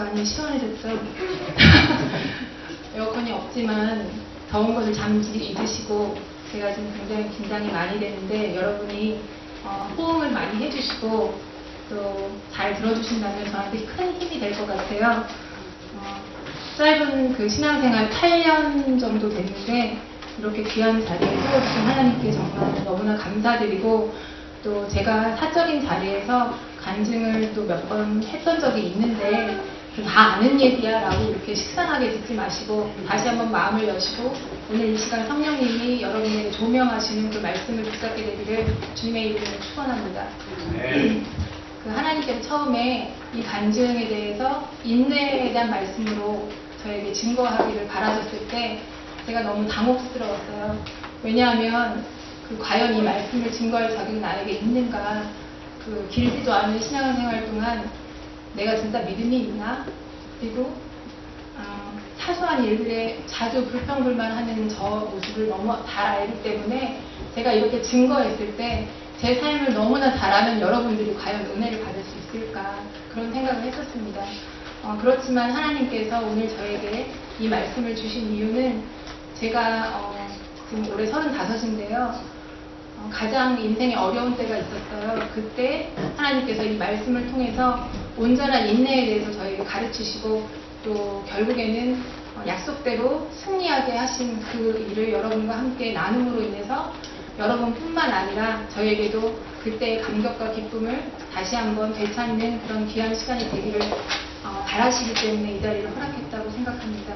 많이 시원해졌죠. 에어컨이 없지만 더운 것을 잠시 잊으시고 제가 지금 굉장히 긴장이 많이 되는데 여러분이 호응을 많이 해주시고 또 잘 들어주신다면 저한테 큰 힘이 될 것 같아요. 짧은 그 신앙생활 8년 정도 됐는데 이렇게 귀한 자리에 세워주신 하나님께 정말 너무나 감사드리고 또 제가 사적인 자리에서 간증을 또 몇 번 했던 적이 있는데 다 아는 얘기야 라고 이렇게 식상하게 듣지 마시고 다시 한번 마음을 여시고 오늘 이 시간 성령님이 여러분에게 조명하시는 그 말씀을 붙잡게 되기를 주님의 이름으로 축원합니다. 그 하나님께서 처음에 이 간증에 대해서 인내에 대한 말씀으로 저에게 증거하기를 바라셨을 때 제가 너무 당혹스러웠어요. 왜냐하면 과연 이 말씀을 증거할 자격이 나에게 있는가, 길지도 않은 신앙생활 동안 내가 진짜 믿음이 있나, 그리고 사소한 일들에 자주 불평불만하는 저 모습을 너무 잘 알기 때문에 제가 이렇게 증거했을 때 제 삶을 너무나 잘 아는 여러분들이 과연 은혜를 받을 수 있을까 그런 생각을 했었습니다. 그렇지만 하나님께서 오늘 저에게 이 말씀을 주신 이유는 제가 지금 올해 35인데요. 가장 인생에 어려운 때가 있었어요. 그때 하나님께서 이 말씀을 통해서 온전한 인내에 대해서 저에게 가르치시고 또 결국에는 약속대로 승리하게 하신 그 일을 여러분과 함께 나눔으로 인해서 여러분뿐만 아니라 저에게도 그때의 감격과 기쁨을 다시 한번 되찾는 그런 귀한 시간이 되기를 바라시기 때문에 이 자리를 허락했다고 생각합니다.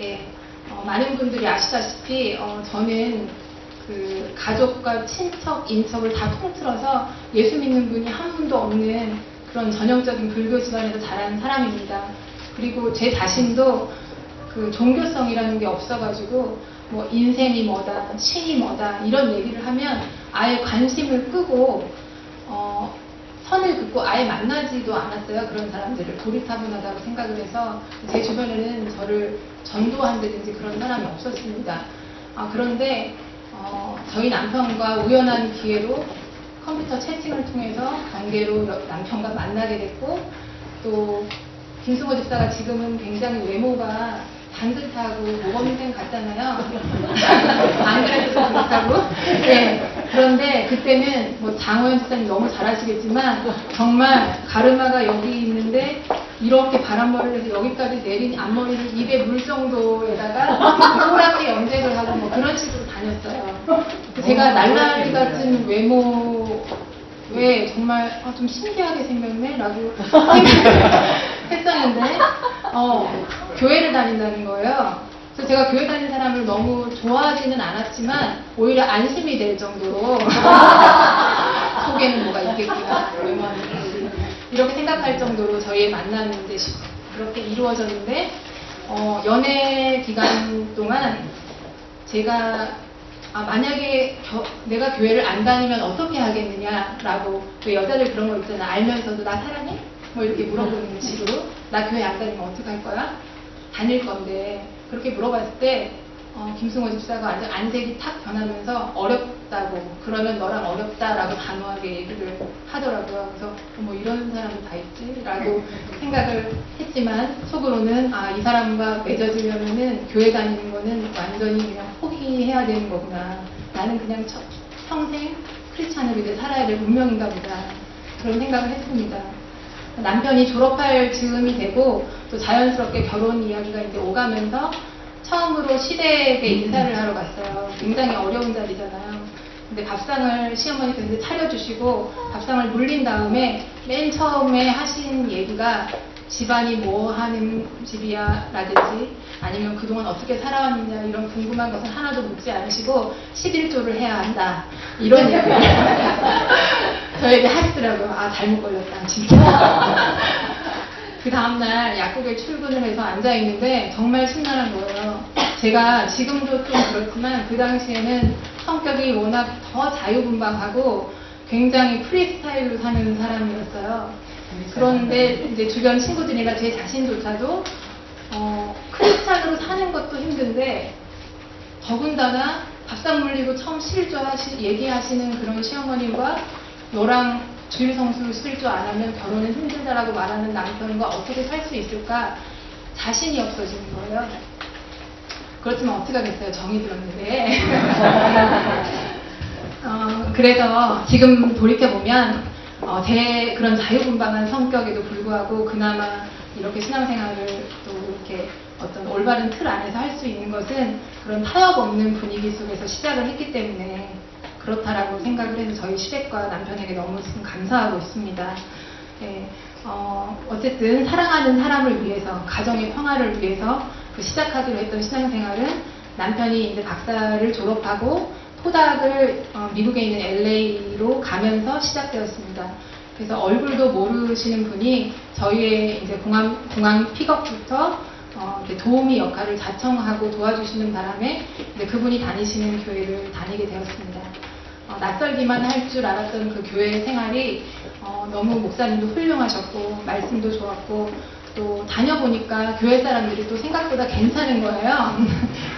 예, 많은 분들이 아시다시피 저는 그 가족과 친척, 인척을 다 통틀어서 예수 믿는 분이 한 분도 없는 그런 전형적인 불교 집안에서 자란 사람입니다. 그리고 제 자신도 그 종교성이라는 게 없어가지고 뭐 인생이 뭐다, 신이 뭐다 이런 얘기를 하면 아예 관심을 끄고 선을 긋고 아예 만나지도 않았어요. 그런 사람들을 고리타분하다고 생각을 해서 제 주변에는 저를 전도한다든지 그런 사람이 없었습니다. 그런데 저희 남편과 우연한 기회로 컴퓨터 채팅을 통해서 관계로 남편과 만나게 됐고 또 김승호 집사가 지금은 굉장히 외모가 반듯하고 모범생 같잖아요. 안 그래도 그렇다고. 네. 그런데 그때는 뭐 장호연 집사님 너무 잘하시겠지만 정말 가르마가 여기 있는데 이렇게 바람머리를 해서 여기까지 내린 앞머리를 입에 물 정도에다가 꼬랑지 염색을 하고 뭐 그런 식으로 다녔어요. 제가 날라리 같은 외모에 정말 좀 신기하게 생겼네 라고 했었는데 교회를 다닌다는 거예요. 그래서 제가 교회 다니는 사람을 너무 좋아하지는 않았지만 오히려 안심이 될 정도로 속에는 뭐가 있겠구나 외모는 이렇게 생각할 정도로 저희의 만남이 이제 그렇게 이루어졌는데 연애 기간 동안 제가 만약에 내가 교회를 안 다니면 어떻게 하겠느냐라고 왜 여자들 그런 거 있잖아. 알면서도 나 사랑해? 뭐 이렇게 물어보는 식으로 나 교회 안 다니면 어떻게 할 거야? 다닐 건데 그렇게 물어봤을 때 김승호 집사가 완전 안색이 탁 변하면서 어렵다고 그러면 너랑 어렵다라고 단호하게 얘기를 하더라고요. 그래서 뭐 이런 사람이 다 있지? 라고 생각을 했지만 속으로는 이 사람과 맺어지려면은 교회 다니는 거는 완전히 그냥 포기해야 되는 거구나. 나는 그냥 평생 크리스찬으로 이제 살아야 될 운명인가 보다. 그런 생각을 했습니다. 남편이 졸업할 즈음이 되고 또 자연스럽게 결혼 이야기가 이제 오가면서 처음으로 시댁에 인사를 하러 갔어요. 굉장히 어려운 자리잖아요. 근데 밥상을 시어머니께서 이제 차려주시고 밥상을 물린 다음에 맨 처음에 하신 얘기가 집안이 뭐 하는 집이야 라든지 아니면 그동안 어떻게 살아왔느냐 이런 궁금한 것은 하나도 묻지 않으시고 11조를 해야 한다 이런 얘기를 저에게 하시더라고요. 잘못 걸렸다 진짜. 그 다음날 약국에 출근을 해서 앉아있는데 정말 심란한 거예요. 제가 지금도 좀 그렇지만 그 당시에는 성격이 워낙 더 자유분방하고 굉장히 프리스타일로 사는 사람이었어요. 그런데 이제 주변 친구들이나 제 자신조차도 크리스찬으로 사는 것도 힘든데 더군다나 밥상 물리고 처음 11조 얘기하시는 그런 시어머님과 너랑 주일 성수 실조 안 하면 결혼은 힘들다라고 말하는 남편과 어떻게 살 수 있을까 자신이 없어지는 거예요. 그렇지만 어떻게 하겠어요. 정이 들었는데. 그래서 지금 돌이켜보면 제 그런 자유분방한 성격에도 불구하고 그나마 이렇게 신앙생활을 또 이렇게 어떤 올바른 틀 안에서 할 수 있는 것은 그런 타협 없는 분위기 속에서 시작을 했기 때문에 그렇다라고 생각을 해서 저희 시댁과 남편에게 너무 지금 감사하고 있습니다. 네, 어쨌든 사랑하는 사람을 위해서, 가정의 평화를 위해서 그 시작하기로 했던 신앙생활은 남편이 이제 박사를 졸업하고 토닥을 미국에 있는 LA로 가면서 시작되었습니다. 그래서 얼굴도 모르시는 분이 저희의 이제 공항 픽업부터 도우미 역할을 자청하고 도와주시는 바람에 이제 그분이 다니시는 교회를 다니게 되었습니다. 낯설기만 할 줄 알았던 그 교회 생활이 너무 목사님도 훌륭하셨고 말씀도 좋았고 또 다녀보니까 교회 사람들이 또 생각보다 괜찮은 거예요.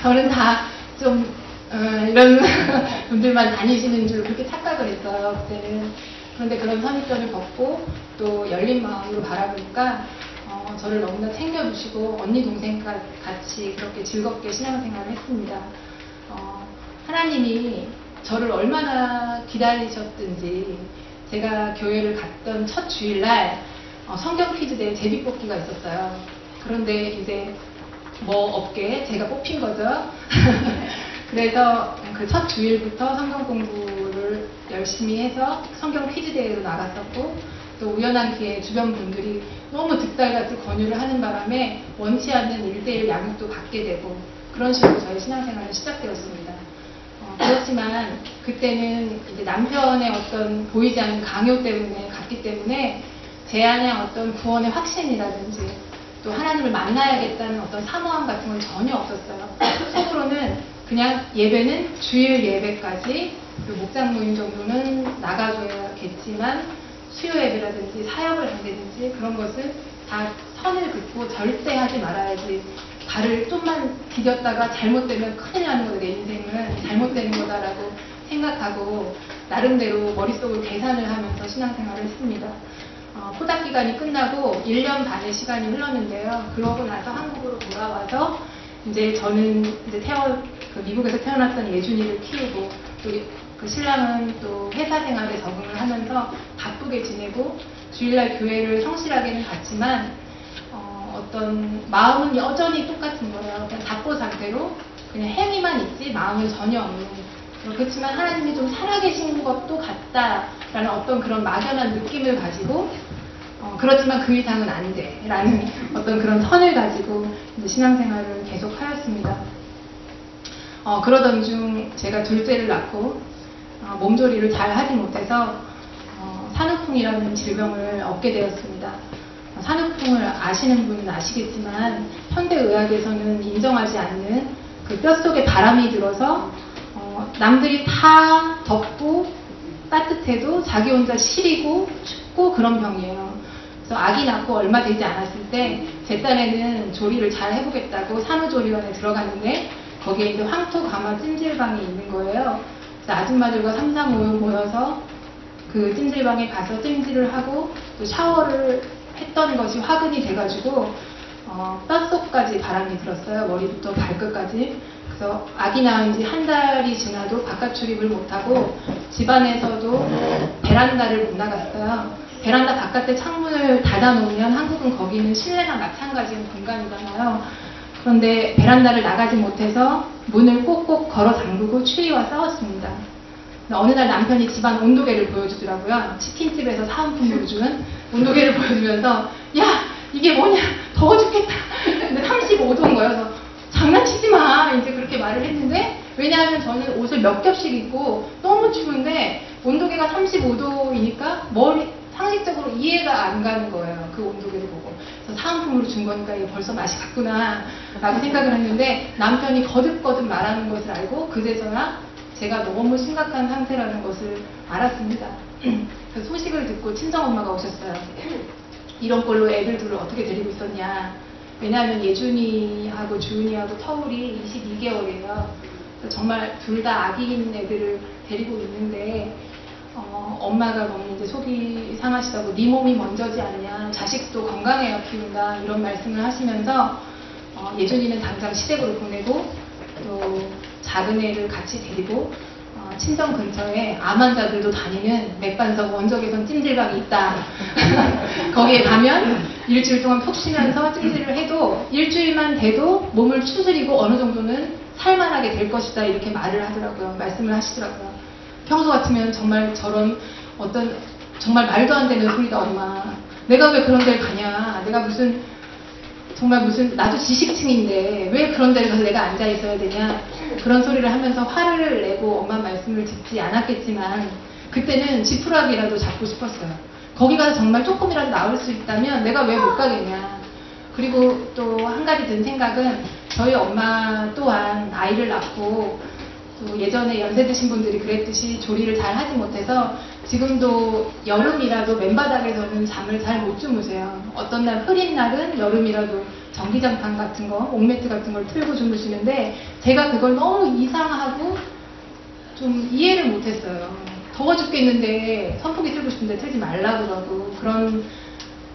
저는 다 좀 이런 분들만 다니시는 줄 그렇게 착각을 했어요. 그때는. 그런데 그런 선입견을 벗고 또 열린 마음으로 바라보니까 저를 너무나 챙겨주시고 언니 동생 같이 그렇게 즐겁게 신앙생활을 했습니다. 하나님이 저를 얼마나 기다리셨든지 제가 교회를 갔던 첫 주일날 성경 퀴즈 대회 제비뽑기가 있었어요. 그런데 이제 뭐 없게 제가 뽑힌 거죠. 그래서 그 첫 주일부터 성경 공부를 열심히 해서 성경 퀴즈 대회로 나갔었고 또 우연한 기회에 주변 분들이 너무 득달같이 권유를 하는 바람에 원치 않는 1:1 양육도 받게 되고 그런 식으로 저희 신앙생활이 시작되었습니다. 그렇지만 그때는 이제 남편의 어떤 보이지 않는 강요 때문에 갔기 때문에 제 안에 어떤 구원의 확신이라든지 또 하나님을 만나야겠다는 어떤 사모함 같은 건 전혀 없었어요. 속으로는 그냥 예배는 주일 예배까지 목장 모임 정도는 나가줘야겠지만 수요 예배라든지 사역을 한다든지 그런 것을 다 선을 긋고 절대 하지 말아야지. 발을 좀만 디뎠다가 잘못되면 큰일 나는 거다. 내 인생은 잘못되는 거다라고 생각하고 나름대로 머릿속으로 계산을 하면서 신앙생활을 했습니다. 포닥 기간이 끝나고 1년 반의 시간이 흘렀는데요. 그러고 나서 한국으로 돌아와서 이제 저는 이제 미국에서 태어났던 예준이를 키우고 또 그 신랑은 또 회사 생활에 적응을 하면서 바쁘게 지내고 주일날 교회를 성실하게는 갔지만 어떤 마음은 여전히 똑같은 거예요. 그냥 답보 상태로 그냥 행위만 있지 마음은 전혀 없는. 그렇지만 하나님이 좀 살아계신 것도 같다라는 어떤 그런 막연한 느낌을 가지고 그렇지만 그 이상은 안 돼 라는 어떤 그런 선을 가지고 이제 신앙생활을 계속 하였습니다. 그러던 중 제가 둘째를 낳고 몸조리를 잘 하지 못해서 산후풍이라는 질병을 얻게 되었습니다. 산후풍을 아시는 분은 아시겠지만 현대의학에서는 인정하지 않는 그 뼛속에 바람이 들어서 남들이 다 덥고 따뜻해도 자기 혼자 시리고 춥고 그런 병이에요. 그래서 아기 낳고 얼마 되지 않았을 때 제 딴에는 조리를 잘 해보겠다고 산후조리원에 들어갔는데 거기에 이제 황토 가마 찜질방이 있는 거예요. 그래서 아줌마들과 3, 4 모여서 그 찜질방에 가서 찜질을 하고 또 샤워를 했던 것이 화근이 돼가지고 뼛속까지 바람이 들었어요. 머리부터 발끝까지. 그래서 아기 낳은 지 한 달이 지나도 바깥 출입을 못하고 집안에서도 베란다를 못 나갔어요. 베란다 바깥에 창문을 닫아놓으면 한국은 거기는 실내나 마찬가지인 공간이잖아요. 그런데 베란다를 나가지 못해서 문을 꼭꼭 걸어 잠그고 추위와 싸웠습니다. 어느 날 남편이 집안 온도계를 보여주더라고요. 치킨집에서 사은품으로 주는 온도계를 보여주면서 야 이게 뭐냐 더워 죽겠다. 근데 35도인 거예요. 그래서 장난치지 마 이제 그렇게 말을 했는데 왜냐하면 저는 옷을 몇 겹씩 입고 너무 추운데 온도계가 35도이니까 상식적으로 이해가 안 가는 거예요. 그 온도계를 보고. 그래서 사은품으로 준 거니까 이게 벌써 맛이 갔구나 라고 생각을 했는데 남편이 거듭거듭 말하는 것을 알고 그제서야 제가 너무 심각한 상태라는 것을 알았습니다. 그 소식을 듣고 친정엄마가 오셨어요. 이런 꼴로 애들 둘을 어떻게 데리고 있었냐. 왜냐하면 예준이하고 주은이하고 터울이 22개월이에요. 정말 둘 다 아기인 애들을 데리고 있는데 엄마가 너무 이제 속이 상하시다고 네 몸이 먼저지 않냐, 자식도 건강해야 키운다, 이런 말씀을 하시면서 예준이는 당장 시댁으로 보내고 또 작은 애를 같이 데리고 친정 근처에 암 환자들도 다니는 맥반석 원적외선 찜질방이 있다. 거기에 가면 일주일 동안 푹 쉬면서 찜질을 해도 일주일만 돼도 몸을 추스리고 어느 정도는 살만하게 될 것이다, 이렇게 말을 하더라고요. 말씀을 하시더라고요. 평소 같으면 정말 저런 어떤 정말 말도 안 되는 소리다, 엄마. 내가 왜 그런 데를 가냐. 내가 정말 나도 지식층인데 왜 그런 데를 가서 내가 앉아 있어야 되냐, 그런 소리를 하면서 화를 내고 엄마 말씀을 듣지 않았겠지만 그때는 지푸라기라도 잡고 싶었어요. 거기 가서 정말 조금이라도 나을 수 있다면 내가 왜 못 가겠냐. 그리고 또 한 가지 든 생각은 저희 엄마 또한 아이를 낳고 또 예전에 연세 드신 분들이 그랬듯이 조리를 잘 하지 못해서 지금도 여름이라도 맨바닥에서는 잠을 잘 못 주무세요. 어떤 날 흐린 날은 여름이라도 전기장판 같은 거, 옥매트 같은 걸 틀고 주무시는데 제가 그걸 너무 이상하고 좀 이해를 못했어요. 더워 죽겠는데 선풍기 틀고 싶은데 틀지 말라 그러고,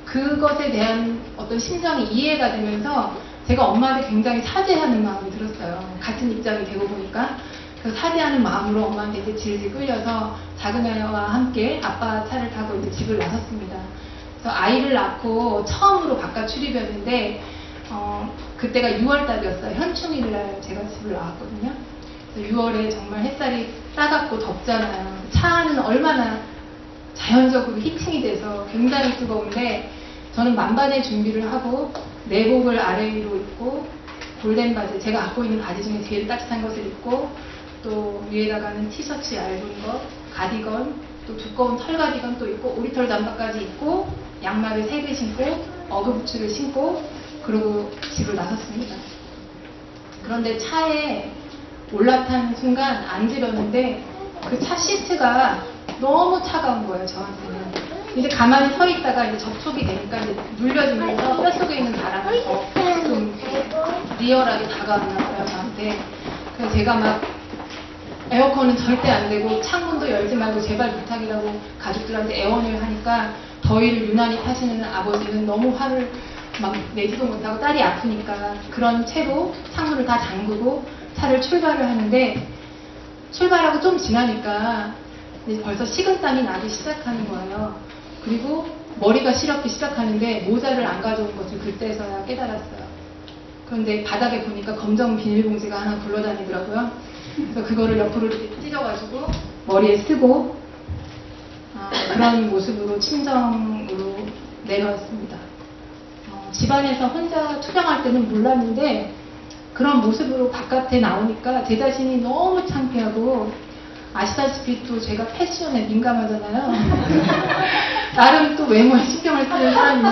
그것에 대한 어떤 심정이 이해가 되면서 제가 엄마한테 굉장히 사죄하는 마음이 들었어요. 같은 입장이 되고 보니까. 그래서 사죄하는 마음으로 엄마한테 이제 질질 끌려서 작은 애와 함께 아빠 차를 타고 이제 집을 나섰습니다. 그래서 아이를 낳고 처음으로 바깥 출입이었는데 그때가 6월 달이었어요. 현충일 날 제가 집을 나왔거든요. 그래서 6월에 정말 햇살이 따갑고 덥잖아요. 차 안은 얼마나 자연적으로 히팅이 돼서 굉장히 뜨거운데 저는 만반의 준비를 하고 내복을 아래 위로 입고 골덴 바지, 제가 갖고 있는 바지 중에 제일 따뜻한 것을 입고 또 위에다가는 티셔츠 얇은 것, 가디건, 또 두꺼운 털 가디건 또 입고 오리털 잠바까지 입고 양말을 3개 신고 어그부츠를 신고 그러고 집을 나섰습니다. 그런데 차에 올라탄 순간 앉으려는데 그 차 시트가 너무 차가운 거예요, 저한테는. 이제 가만히 서 있다가 이제 접촉이 되니까 이제 눌려지면서 뼛속에 있는 바람이 좀 리얼하게 다가왔나 봐요, 저한테. 그래서 제가 막 에어컨은 절대 안 되고 창문도 열지 말고 제발 부탁이라고 가족들한테 애원을 하니까 더위를 유난히 타시는 아버지는 너무 화를 막 내지도 못하고 딸이 아프니까 그런 채로 창문을 다 잠그고 차를 출발을 하는데, 출발하고 좀 지나니까 이제 벌써 식은땀이 나기 시작하는 거예요. 그리고 머리가 시렵기 시작하는데 모자를 안 가져온 것을 그때서야 깨달았어요. 그런데 바닥에 보니까 검정 비닐봉지가 하나 굴러다니더라고요. 그래서 그거를 옆으로 이렇게 찢어가지고 머리에 쓰고 그런 모습으로 침정으로 내려왔습니다. 집안에서 혼자 투병할 때는 몰랐는데 그런 모습으로 바깥에 나오니까 제 자신이 너무 창피하고, 아시다시피 또 제가 패션에 민감하잖아요. 나름 또 외모에 신경을 쓰는 사람이